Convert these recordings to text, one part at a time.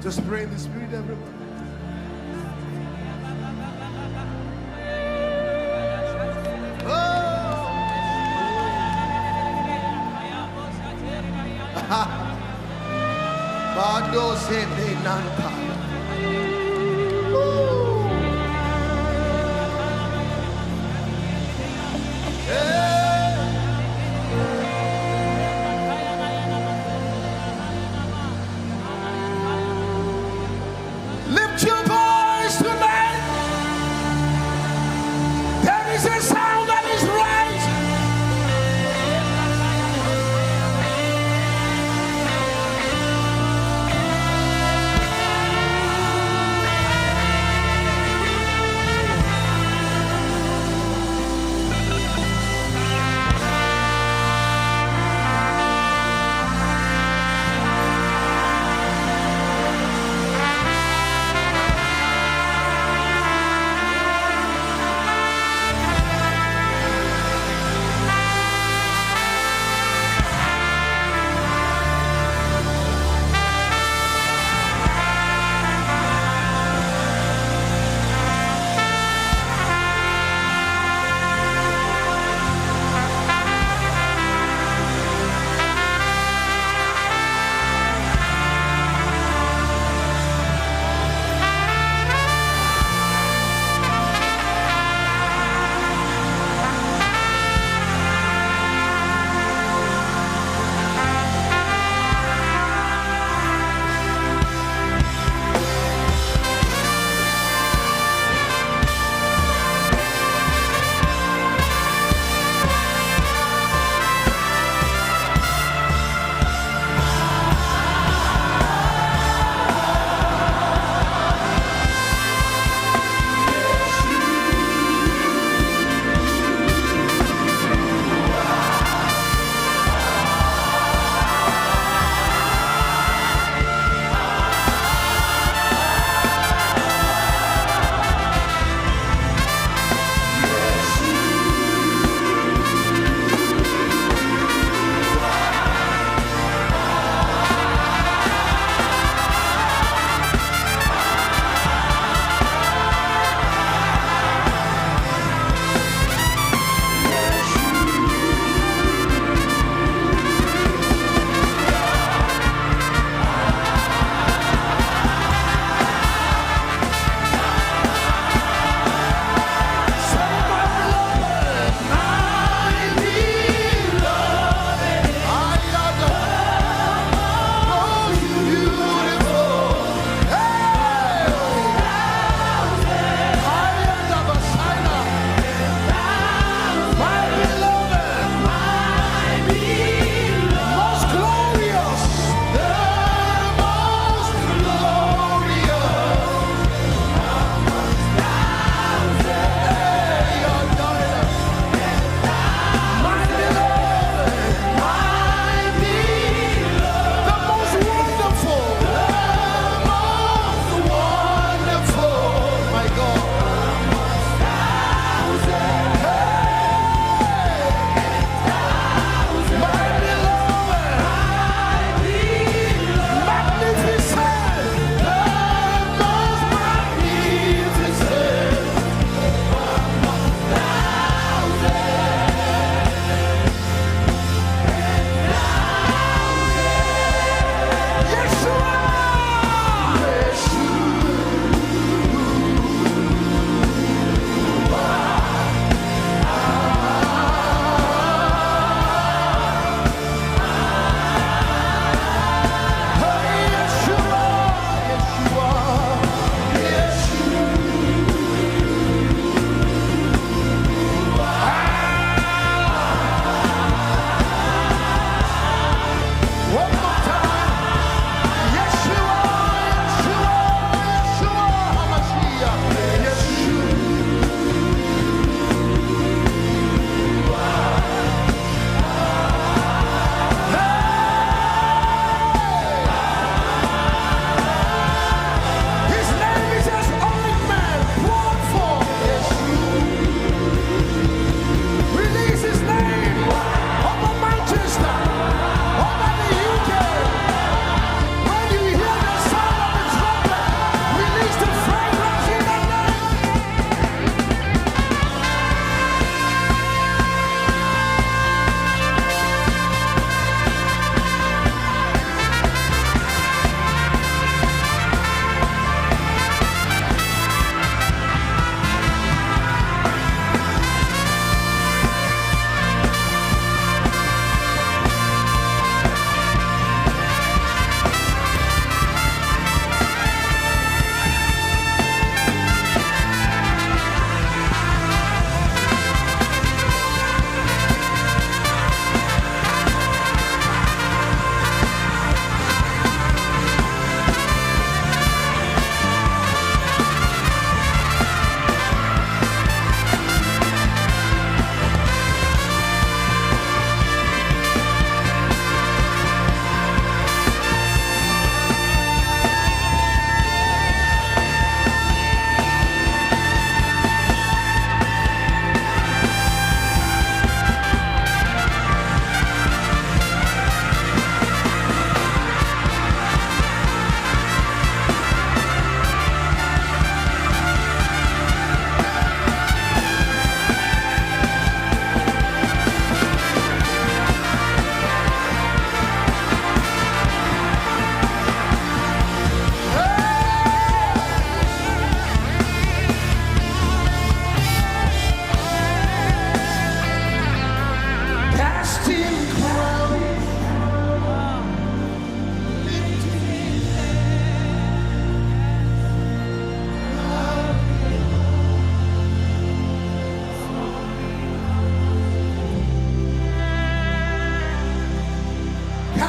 Just pray in the Spirit, everyone. Bado se menanta. Lift your voice tonight. There is a sound that is rising.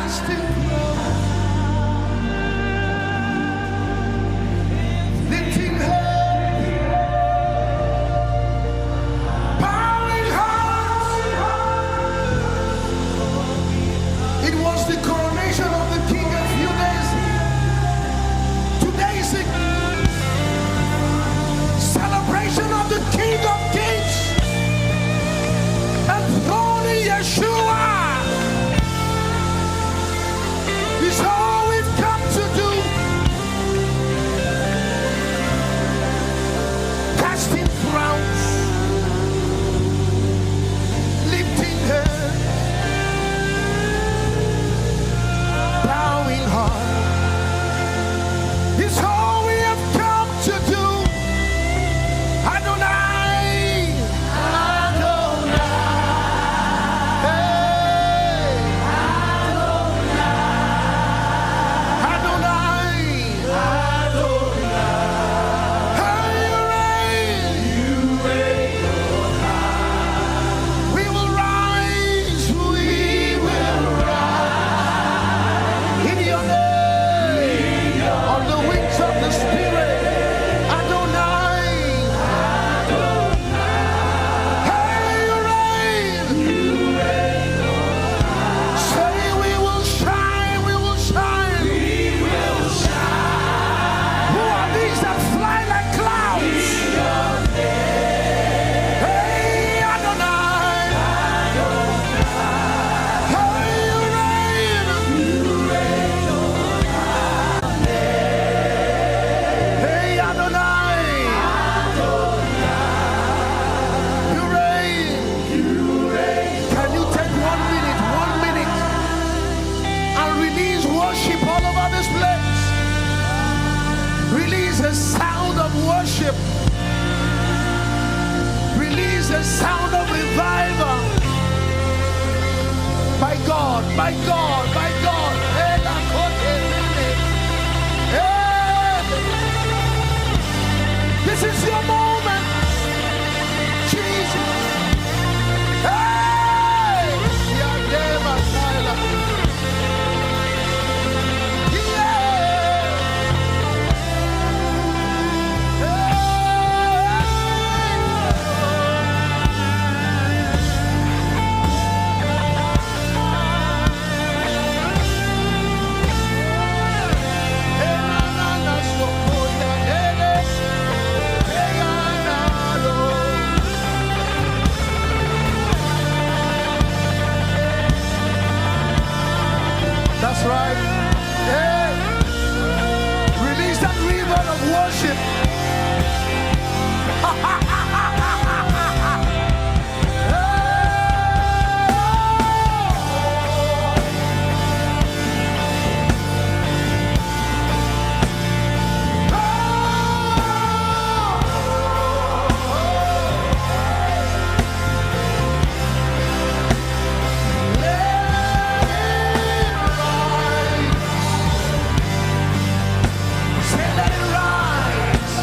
casting crowns, lifting hands, bowing hearts. It was the coronation of the king a few days. Today's the celebration of the King of Kings and throne Yeshua. It's all we've come to do. Casting crowns, lifting hands, bowing hearts. It's all we have come to do. Adonai, Adonai, hey, Adonai, hey, you reign. We will rise, in your name, on the wings of the Spirit. Adonai, hey, you reign. Say we will shine, we will shine. Who are these that fly like clouds? Hey, Adonai, hey, you reign. Hey, Adonai, you reign. Can you take 1 minute, and release worship all over this place? Release a sound of worship. Release a sound of revival. My God, my God, my God. Hey, la kote lele. Hey. This is your moment, Jesus. Hey! Yadema Sila. That's right. Hey. Release that river of worship. Say let it rise.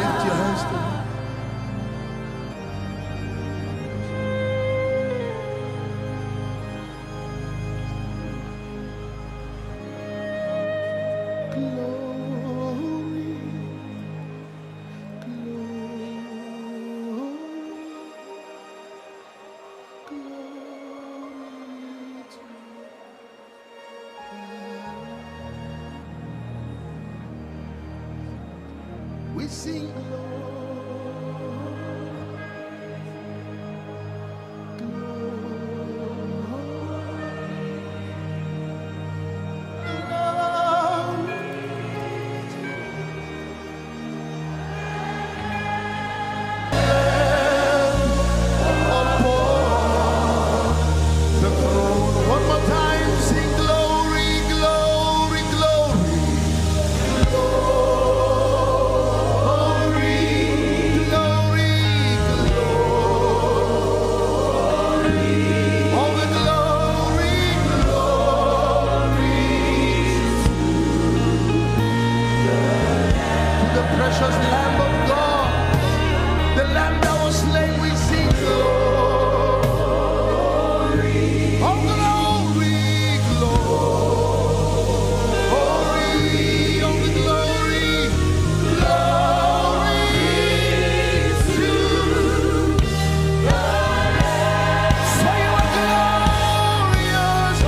Lift your hands to Him. We sing precious Lamb of God, the Lamb that was slain. We sing glory, oh glory, glory, oh the glory, glory to the Lamb. For you are glorious,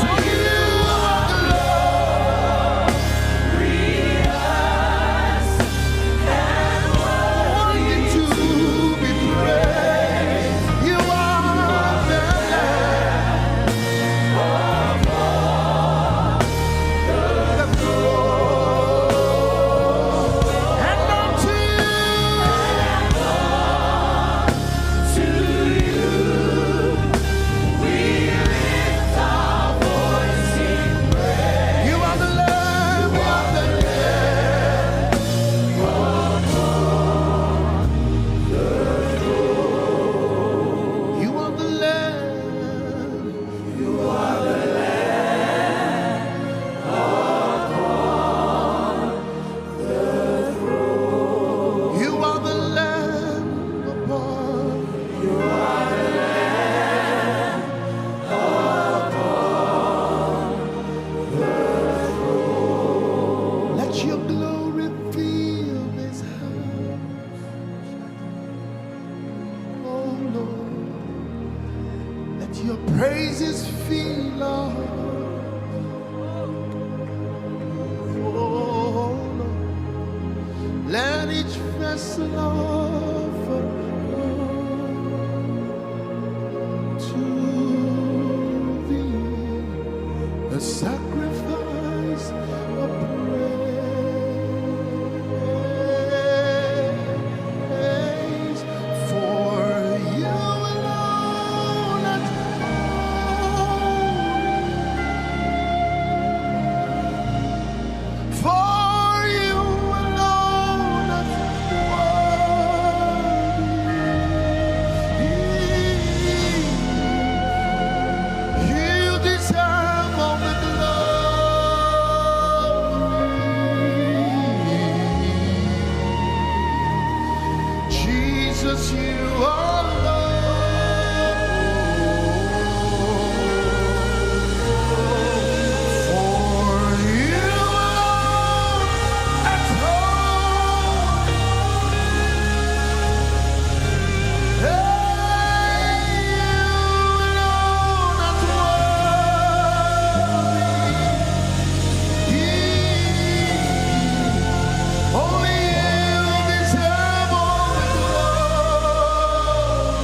for you are glorious. Your praises fill our oh, Lord. Let each vessel offer to Thee a sacrifice of praise. For You alone art for You alone art worthy. You deserve all the glory. Jesus, You are only You deserve all the glory.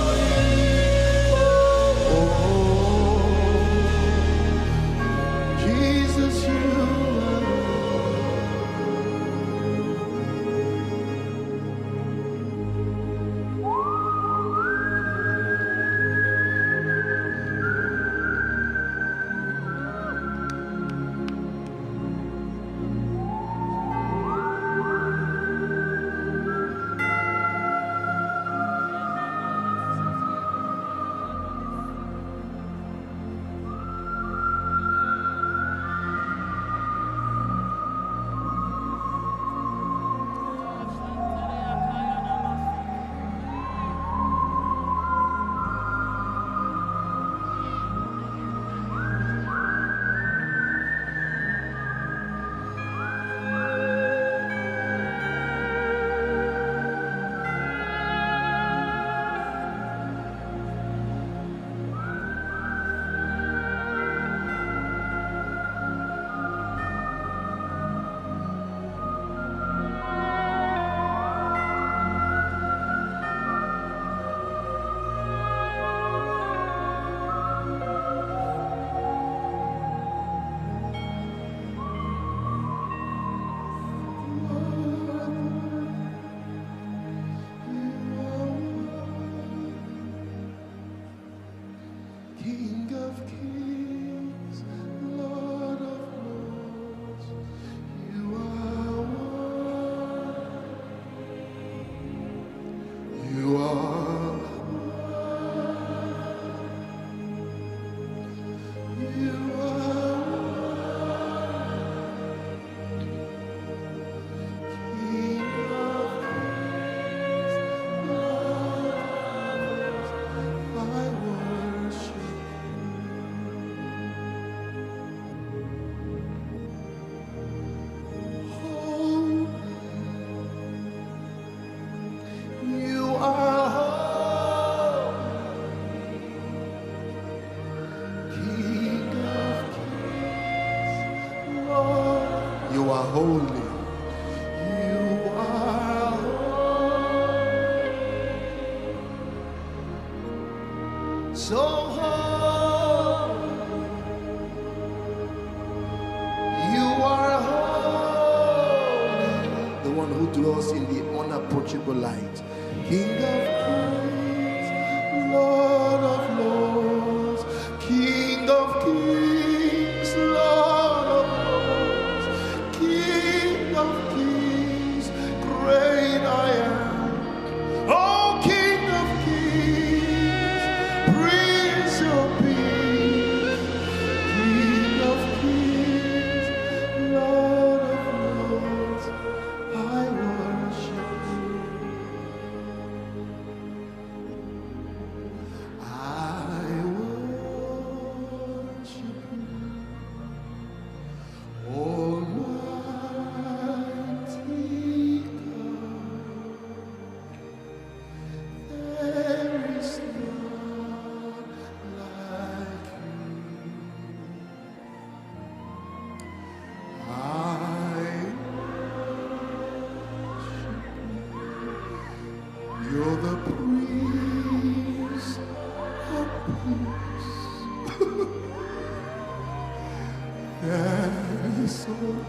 so holy. You are holy, the one who dwells in the unapproachable light. King of kings, Lord of lords, King of kings, Lord of lords, King of kings, great I am. Oh, King of kings, Prince of peace, King of kings, Lord of lords, I worship you. I worship you, Almighty God. There is none like you. I worship you. You're the Prince of Peace. There is all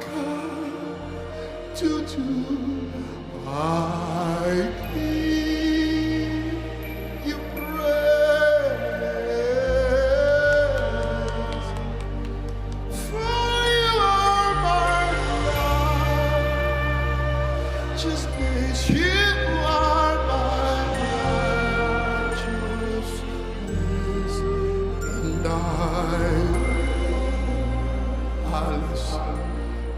come to do. I give you praise, for you are my righteousness. You are my righteousness, and I'll sing.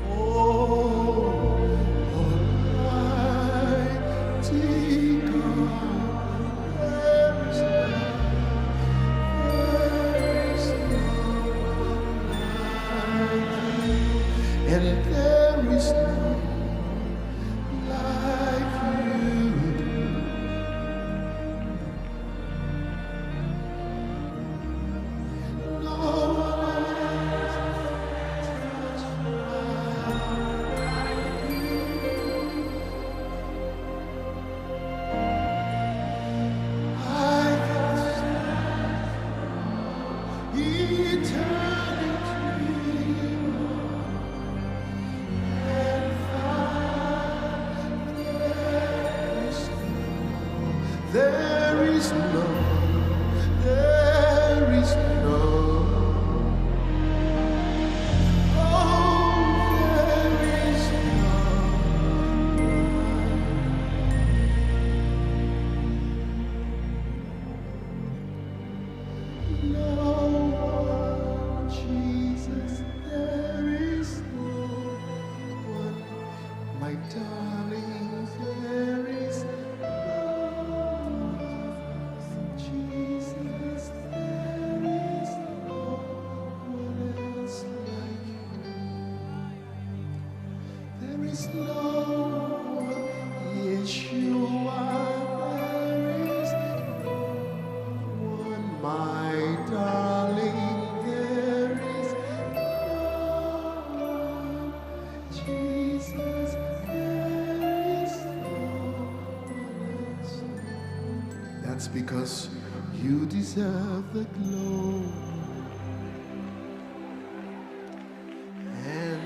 Oh, Almighty God, there is none like you, and there is none like you. No one else touched I can stand eternity and find there is none, there is none. Oh, there is none. No one, Jesus, there is no one. My darling, there is no one. Jesus, there is no one else like you. There is no one, Yeshua, there is no one, my darling, there is no one, Jesus, there is no one else. That's because you deserve the glory and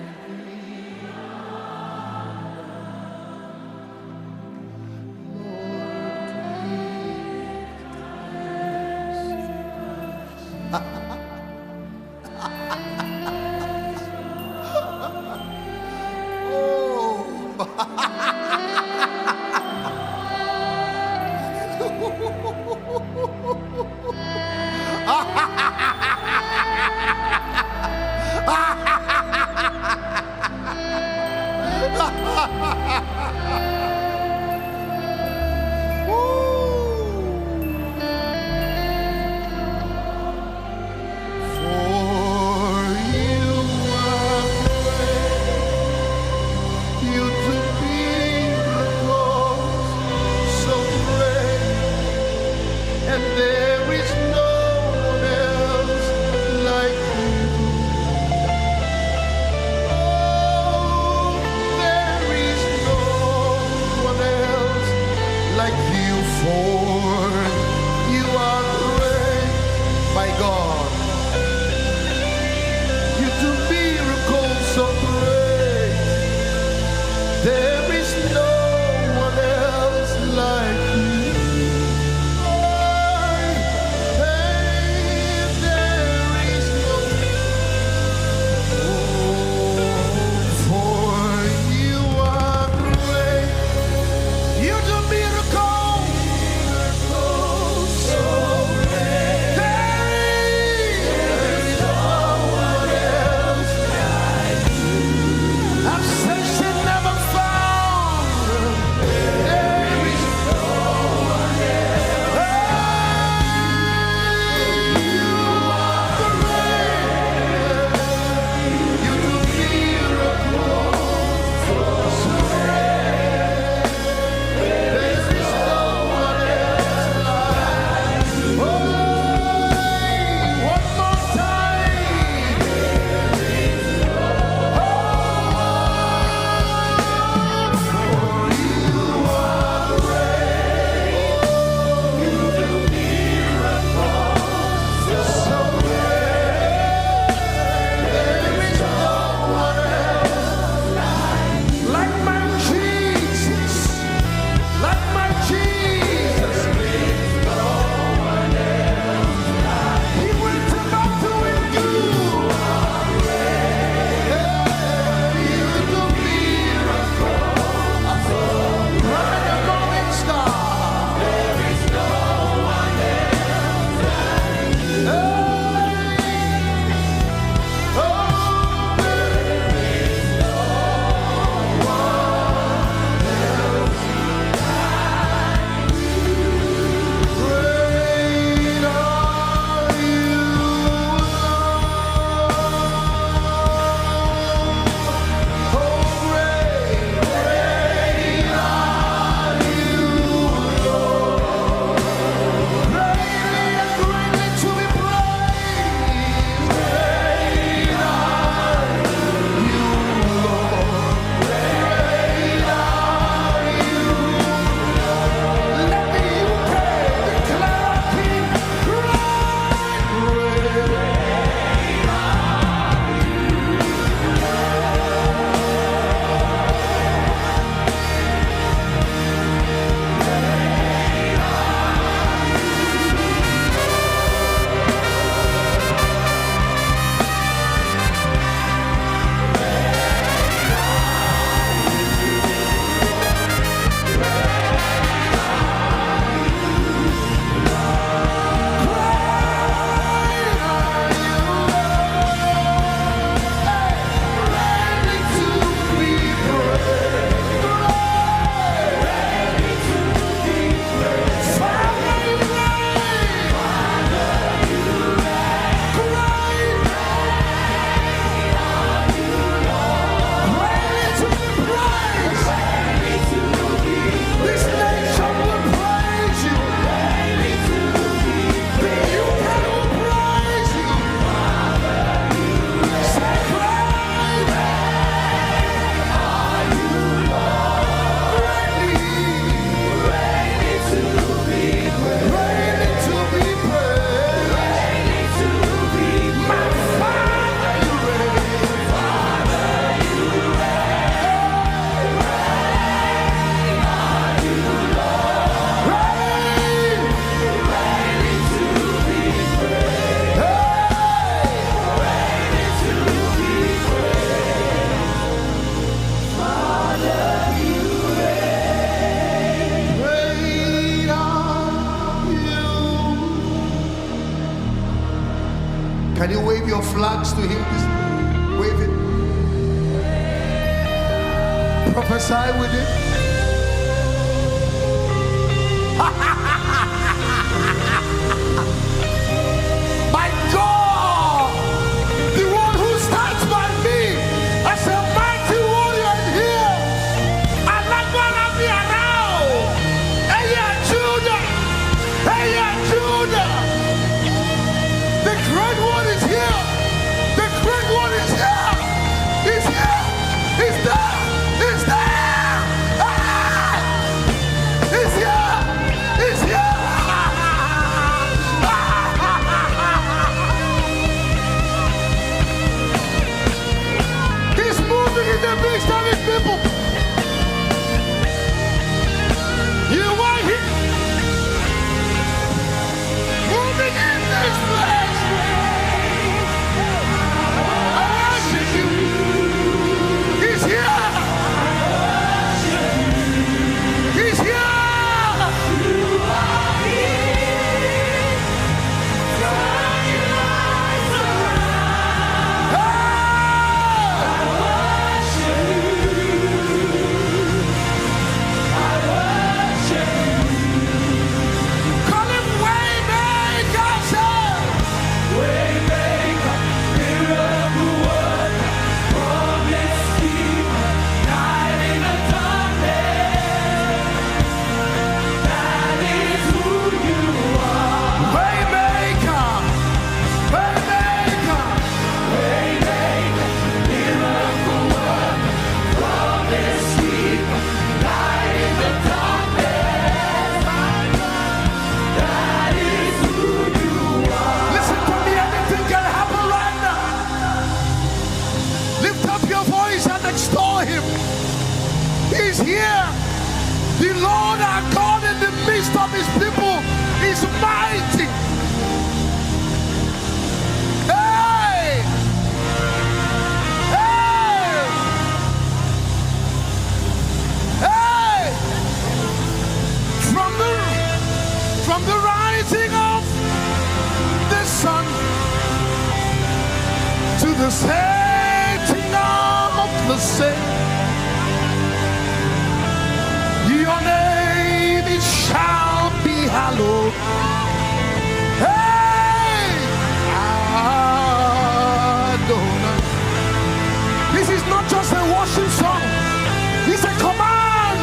Can you wave your flags to him? Wave it. Prophesy with it. My God, the one who stands by me as a mighty warrior here. I'm not gonna be around. Hey, yeah, Judah. Hey, yeah, Judah. The great one is here. The great one is here. He's here. He's there. He's there. Ah! He's here. He's here. He's moving in the midst of his people. You are here. Moving in this place. I worship you. He's here. He's here. Call him Waymaker, sir. Waymaker, miracle worker, promise keeper, light in the darkness. That is who you are. Waymaker. Waymaker. Waymaker, miracle worker, promise keeper, light in the darkness. That is who you are. Listen to me, anything can happen right now. Lift up your voice and extol him. He's here. The Lord our God in the midst of his people is mighty. Hey! Hey! Hey! From the rising of the sun to the setting of the same, your name it shall be hallowed. Hey, Adonai. This is not just a worship song. It's a command.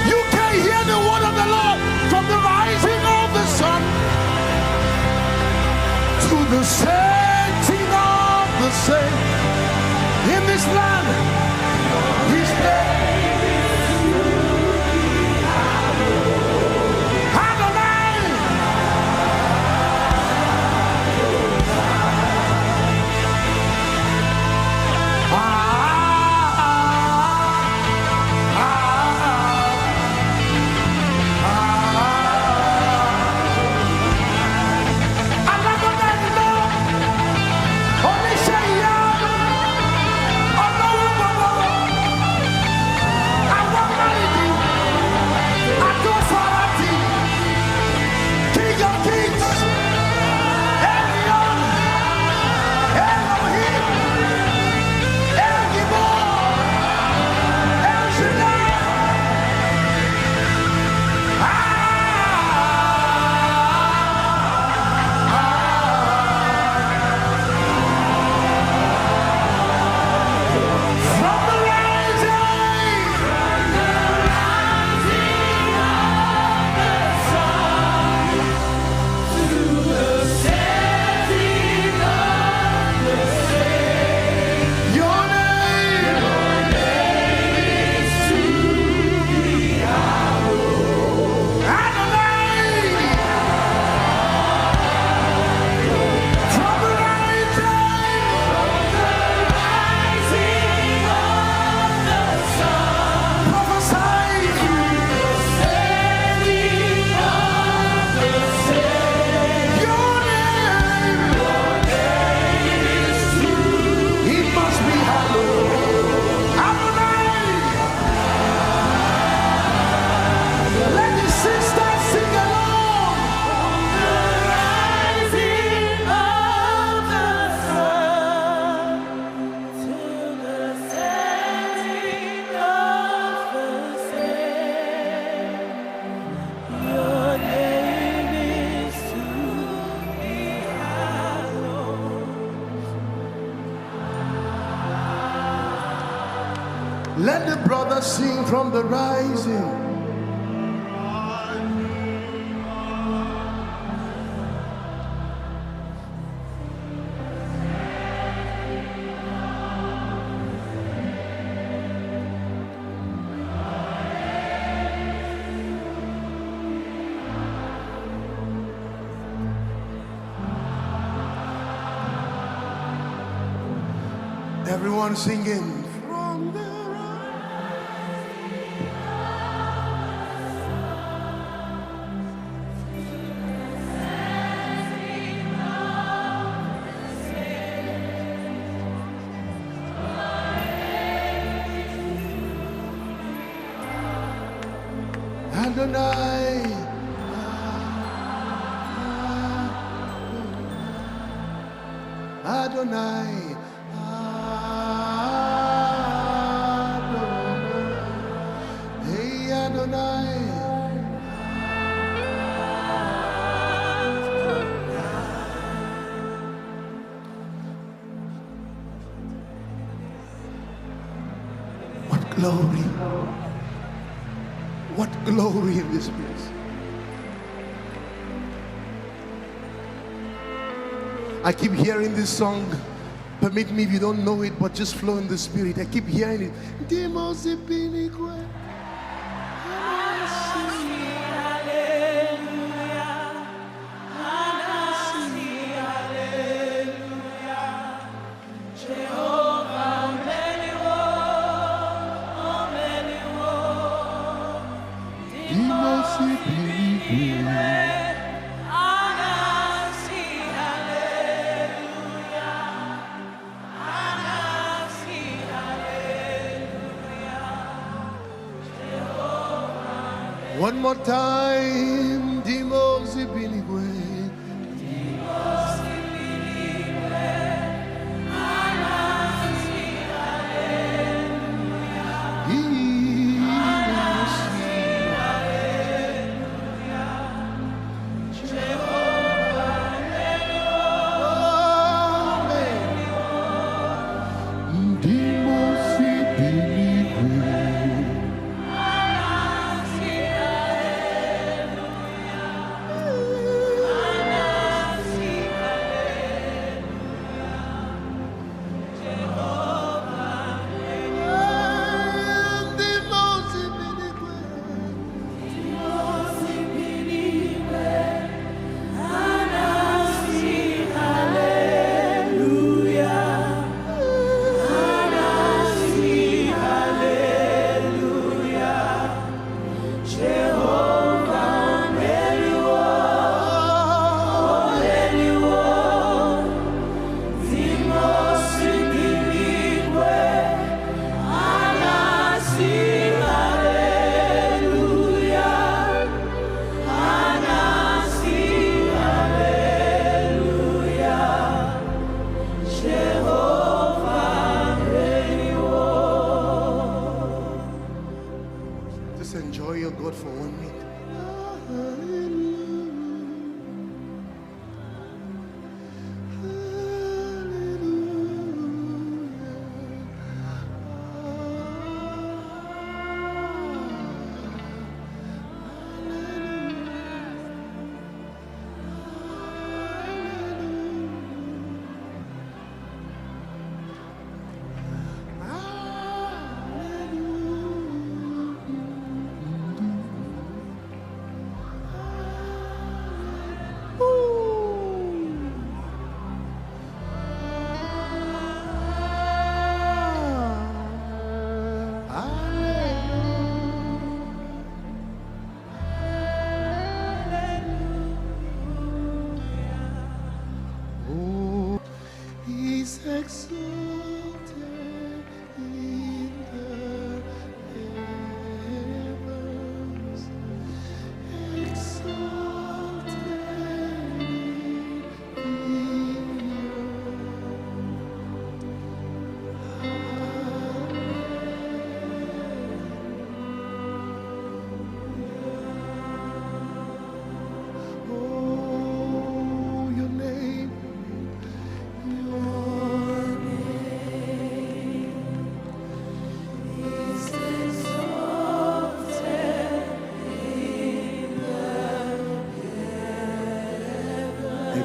You can hear the word of the Lord from the rising of the sun to the setting of the same. In this land, his name is Adonai. Let the brothers sing from the rising. Everyone singing from the Adonai. Adonai. Hey Adonai. What glory. What glory in this place. I keep hearing this song. Permit me if you don't know it, but just flow in the spirit. I keep hearing it. One more time, Dimos Ibinigwe. Enjoy your God for 1 minute.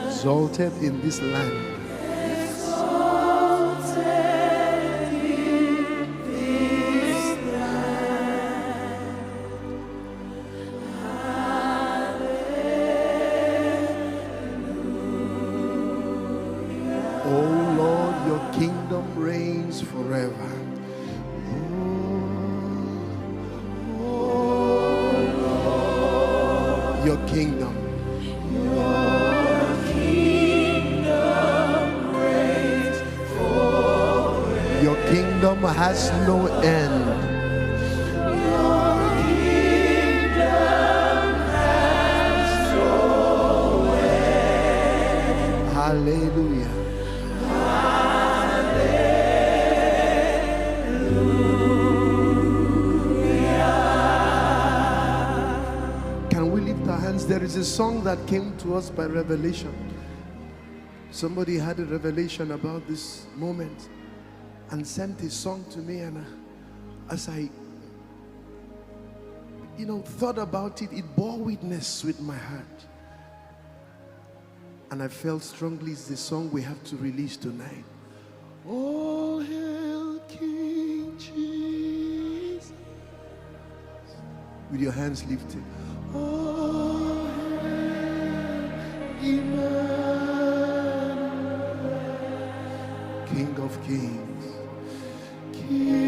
exalted in this land. Oh Lord, your kingdom reigns forever. Your kingdom. reigns forever. Your kingdom has no end. Your kingdom has no end. Hallelujah. Can we lift our hands? There is a song that came to us by revelation. Somebody had a revelation about this moment and sent a song to me, and as I thought about it, it bore witness with my heart. And I felt strongly it's the song we have to release tonight. All hail King Jesus. With your hands lifted. All hail Emmanuel, King of Kings. King